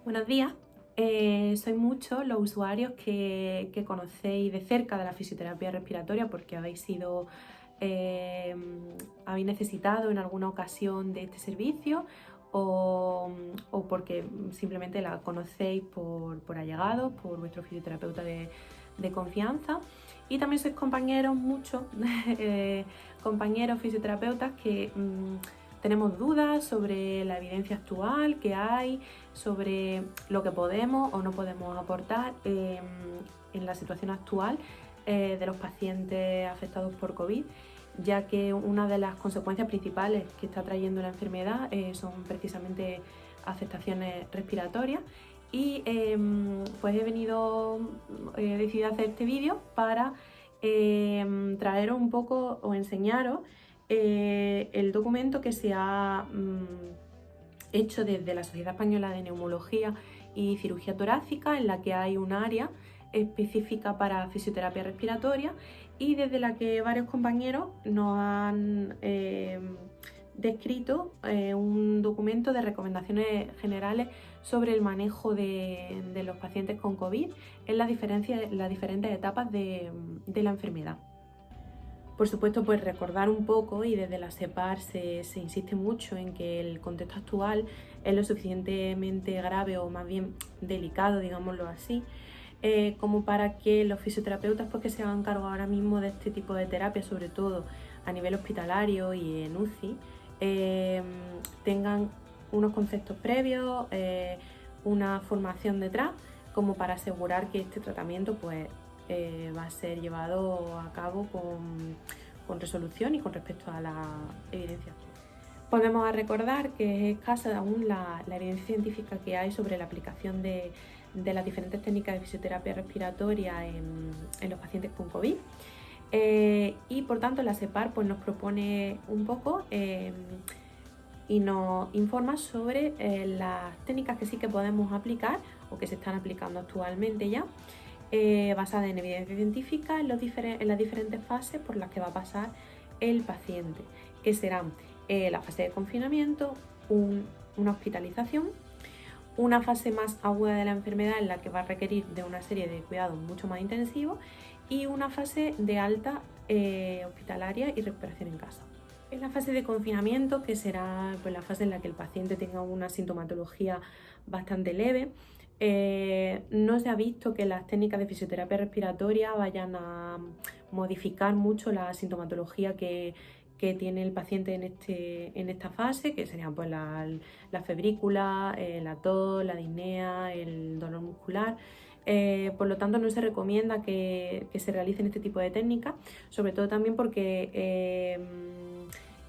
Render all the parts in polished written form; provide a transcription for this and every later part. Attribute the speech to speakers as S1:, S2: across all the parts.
S1: Buenos días. Sois muchos los usuarios que conocéis de cerca de la fisioterapia respiratoria porque eh, habéis necesitado en alguna ocasión de este servicio o porque simplemente la conocéis por allegados, por vuestro fisioterapeuta de confianza. Y también sois compañeros, muchos compañeros fisioterapeutas que tenemos dudas sobre la evidencia actual que hay, sobre lo que podemos o no podemos aportar en la situación actual de los pacientes afectados por COVID, ya que una de las consecuencias principales que está trayendo la enfermedad son precisamente afectaciones respiratorias. Y pues he decidido hacer este vídeo para traeros un poco o enseñaros el documento que se ha hecho desde la Sociedad Española de Neumología y Cirugía Torácica, en la que hay un área específica para fisioterapia respiratoria y desde la que varios compañeros nos han descrito un documento de recomendaciones generales sobre el manejo de los pacientes con COVID en las diferentes etapas de la enfermedad. Por supuesto, pues recordar un poco, y desde la SEPAR se insiste mucho en que el contexto actual es lo suficientemente grave o más bien delicado, digámoslo así, como para que los fisioterapeutas pues, que se hagan cargo ahora mismo de este tipo de terapia, sobre todo a nivel hospitalario y en UCI, tengan unos conceptos previos, una formación detrás, como para asegurar que este tratamiento pues va a ser llevado a cabo con resolución y con respecto a la evidencia. Volvemos a recordar que es escasa aún la evidencia científica que hay sobre la aplicación de las diferentes técnicas de fisioterapia respiratoria en los pacientes con COVID. Y por tanto la SEPAR pues, nos propone un poco y nos informa sobre las técnicas que sí que podemos aplicar o que se están aplicando actualmente ya, basada en evidencia científica en las diferentes fases por las que va a pasar el paciente, que serán la fase de confinamiento, una hospitalización, una fase más aguda de la enfermedad en la que va a requerir de una serie de cuidados mucho más intensivos y una fase de alta hospitalaria y recuperación en casa. En la fase de confinamiento, que será pues, la fase en la que el paciente tenga una sintomatología bastante leve, no se ha visto que las técnicas de fisioterapia respiratoria vayan a modificar mucho la sintomatología que tiene el paciente en esta fase, que serían pues, la febrícula, la tos, la disnea, el dolor muscular. Por lo tanto, no se recomienda que se realicen este tipo de técnicas, sobre todo también porque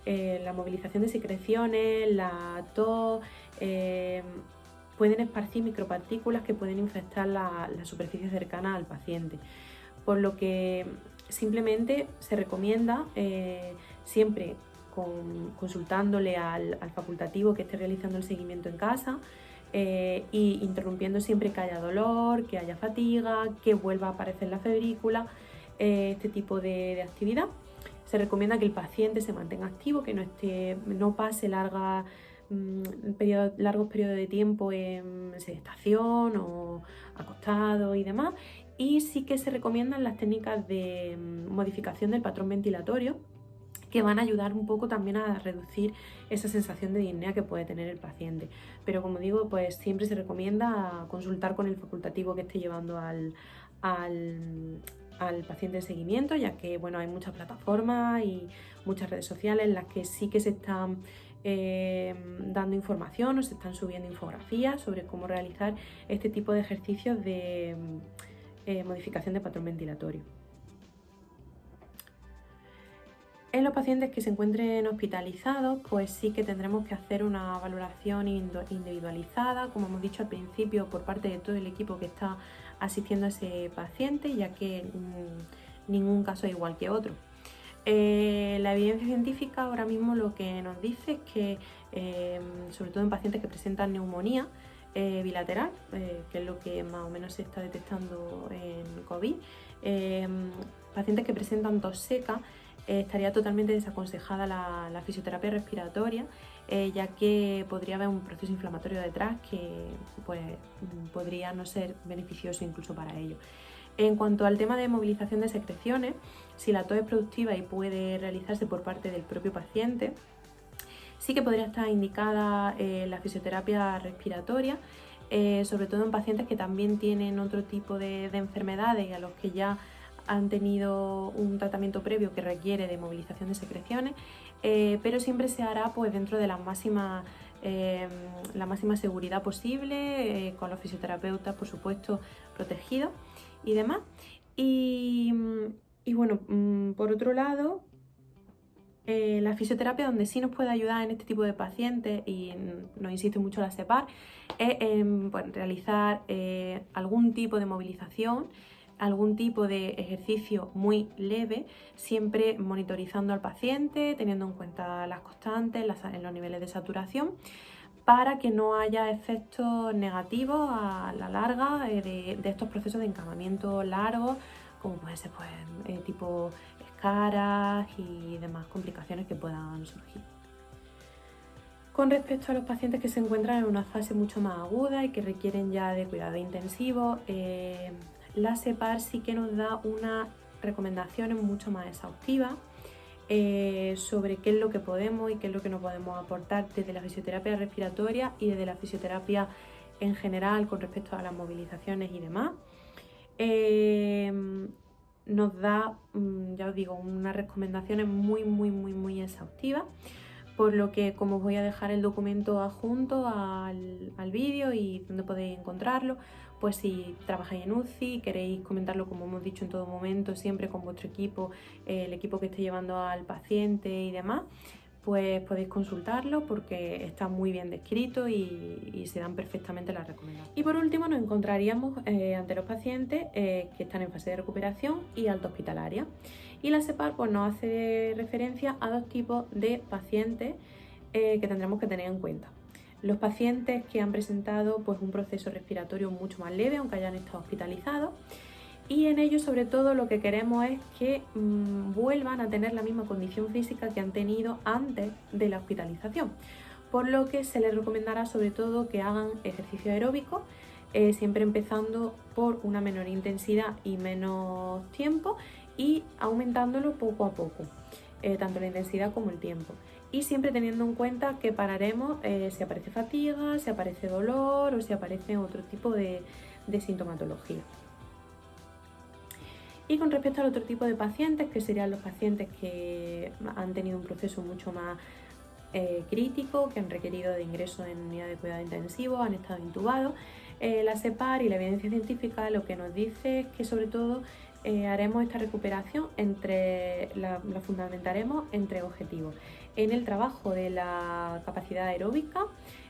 S1: la movilización de secreciones, la tos, pueden esparcir micropartículas que pueden infectar la superficie cercana al paciente, por lo que simplemente se recomienda siempre consultándole al facultativo que esté realizando el seguimiento en casa y interrumpiendo siempre que haya dolor, que haya fatiga, que vuelva a aparecer la febrícula, este tipo de actividad. Se recomienda que el paciente se mantenga activo, que no pase largos periodos de tiempo en sedestación o acostado y demás. Y sí que se recomiendan las técnicas de modificación del patrón ventilatorio, que van a ayudar un poco también a reducir esa sensación de disnea que puede tener el paciente. Pero como digo, pues siempre se recomienda consultar con el facultativo que esté llevando al paciente de seguimiento, ya que bueno, hay muchas plataformas y muchas redes sociales en las que sí que se están dando información o se están subiendo infografías sobre cómo realizar este tipo de ejercicios de modificación de patrón ventilatorio. En los pacientes que se encuentren hospitalizados, pues sí que tendremos que hacer una valoración individualizada, como hemos dicho al principio, por parte de todo el equipo que está asistiendo a ese paciente, ya que ningún caso es igual que otro. La evidencia científica ahora mismo lo que nos dice es que, sobre todo en pacientes que presentan neumonía bilateral, que es lo que más o menos se está detectando en COVID, pacientes que presentan tos seca, estaría totalmente desaconsejada la fisioterapia respiratoria, ya que podría haber un proceso inflamatorio detrás que pues, podría no ser beneficioso incluso para ello. En cuanto al tema de movilización de secreciones, si la tos es productiva y puede realizarse por parte del propio paciente, sí que podría estar indicada la fisioterapia respiratoria, sobre todo en pacientes que también tienen otro tipo de enfermedades y a los que ya han tenido un tratamiento previo que requiere de movilización de secreciones, pero siempre se hará pues, dentro de la máxima seguridad posible, con los fisioterapeutas, por supuesto, protegidos y demás. Y bueno, por otro lado, la fisioterapia donde sí nos puede ayudar en este tipo de pacientes, y nos insiste mucho la SEPAR, es bueno, realizar algún tipo de movilización, algún tipo de ejercicio muy leve, siempre monitorizando al paciente, teniendo en cuenta las constantes, los niveles de saturación, para que no haya efectos negativos a la larga de estos procesos de encamamiento largos, como puede ser pues, tipo escaras y demás complicaciones que puedan surgir. Con respecto a los pacientes que se encuentran en una fase mucho más aguda y que requieren ya de cuidado intensivo, la SEPAR sí que nos da unas recomendaciones mucho más exhaustivas sobre qué es lo que podemos y qué es lo que no podemos aportar desde la fisioterapia respiratoria y desde la fisioterapia en general con respecto a las movilizaciones y demás. Nos da, ya os digo, unas recomendaciones muy exhaustivas, por lo que, como os voy a dejar el documento adjunto al vídeo y donde podéis encontrarlo, pues si trabajáis en UCI y queréis comentarlo, como hemos dicho en todo momento, siempre con vuestro equipo, el equipo que esté llevando al paciente y demás, pues podéis consultarlo porque está muy bien descrito y se dan perfectamente las recomendaciones. Y por último nos encontraríamos ante los pacientes que están en fase de recuperación y alta hospitalaria. Y la SEPAR pues, nos hace referencia a dos tipos de pacientes que tendremos que tener en cuenta. Los pacientes que han presentado pues, un proceso respiratorio mucho más leve, aunque hayan estado hospitalizados, y en ellos sobre todo lo que queremos es que vuelvan a tener la misma condición física que han tenido antes de la hospitalización, por lo que se les recomendará sobre todo que hagan ejercicio aeróbico, siempre empezando por una menor intensidad y menos tiempo y aumentándolo poco a poco, tanto la intensidad como el tiempo. Y siempre teniendo en cuenta que pararemos si aparece fatiga, si aparece dolor o si aparece otro tipo de sintomatología. Y con respecto al otro tipo de pacientes, que serían los pacientes que han tenido un proceso mucho más crítico, que han requerido de ingreso en unidad de cuidado intensivo, han estado intubados, la SEPAR y la evidencia científica lo que nos dice es que sobre todo haremos esta recuperación la fundamentaremos entre objetivos: en el trabajo de la capacidad aeróbica,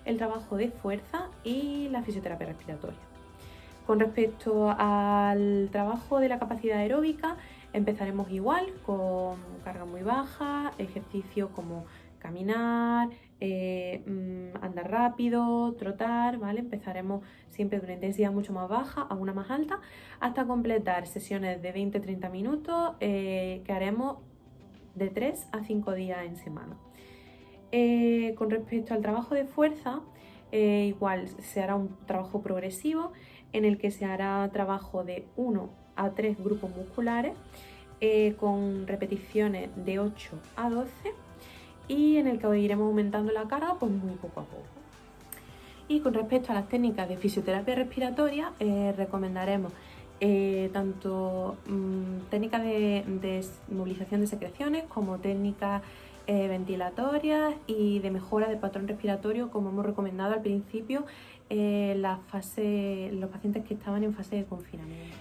S1: el trabajo de fuerza y la fisioterapia respiratoria. Con respecto al trabajo de la capacidad aeróbica, empezaremos igual, con carga muy baja, ejercicios como caminar, andar rápido, trotar, ¿vale? Empezaremos siempre de una intensidad mucho más baja a una más alta, hasta completar sesiones de 20-30 minutos que haremos de 3 a 5 días en semana. Con respecto al trabajo de fuerza, igual se hará un trabajo progresivo en el que se hará trabajo de 1 a 3 grupos musculares con repeticiones de 8 a 12 y en el que iremos aumentando la carga pues muy poco a poco. Y con respecto a las técnicas de fisioterapia respiratoria, recomendaremos tanto técnicas de movilización de secreciones como técnicas ventilatorias y de mejora del patrón respiratorio, como hemos recomendado al principio, los pacientes que estaban en fase de confinamiento.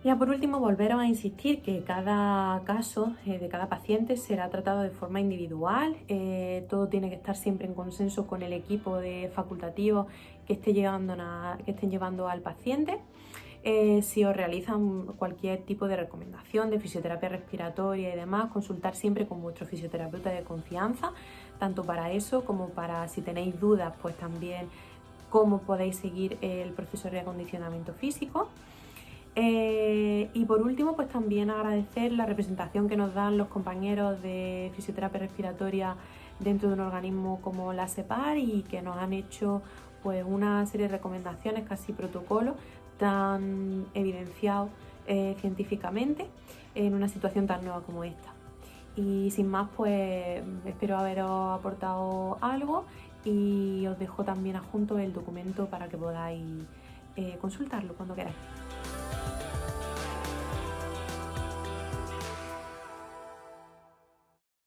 S1: Ya por último, volveros a insistir que cada caso de cada paciente será tratado de forma individual, todo tiene que estar siempre en consenso con el equipo de facultativos que estén llevando al paciente. Si os realizan cualquier tipo de recomendación de fisioterapia respiratoria y demás, consultar siempre con vuestro fisioterapeuta de confianza, tanto para eso como para si tenéis dudas, pues también cómo podéis seguir el proceso de reacondicionamiento físico. Y por último, pues también agradecer la representación que nos dan los compañeros de fisioterapia respiratoria dentro de un organismo como la SEPAR y que nos han hecho pues una serie de recomendaciones, casi protocolos, tan evidenciados científicamente en una situación tan nueva como esta. Y sin más, pues espero haberos aportado algo y os dejo también adjunto el documento para que podáis consultarlo cuando queráis.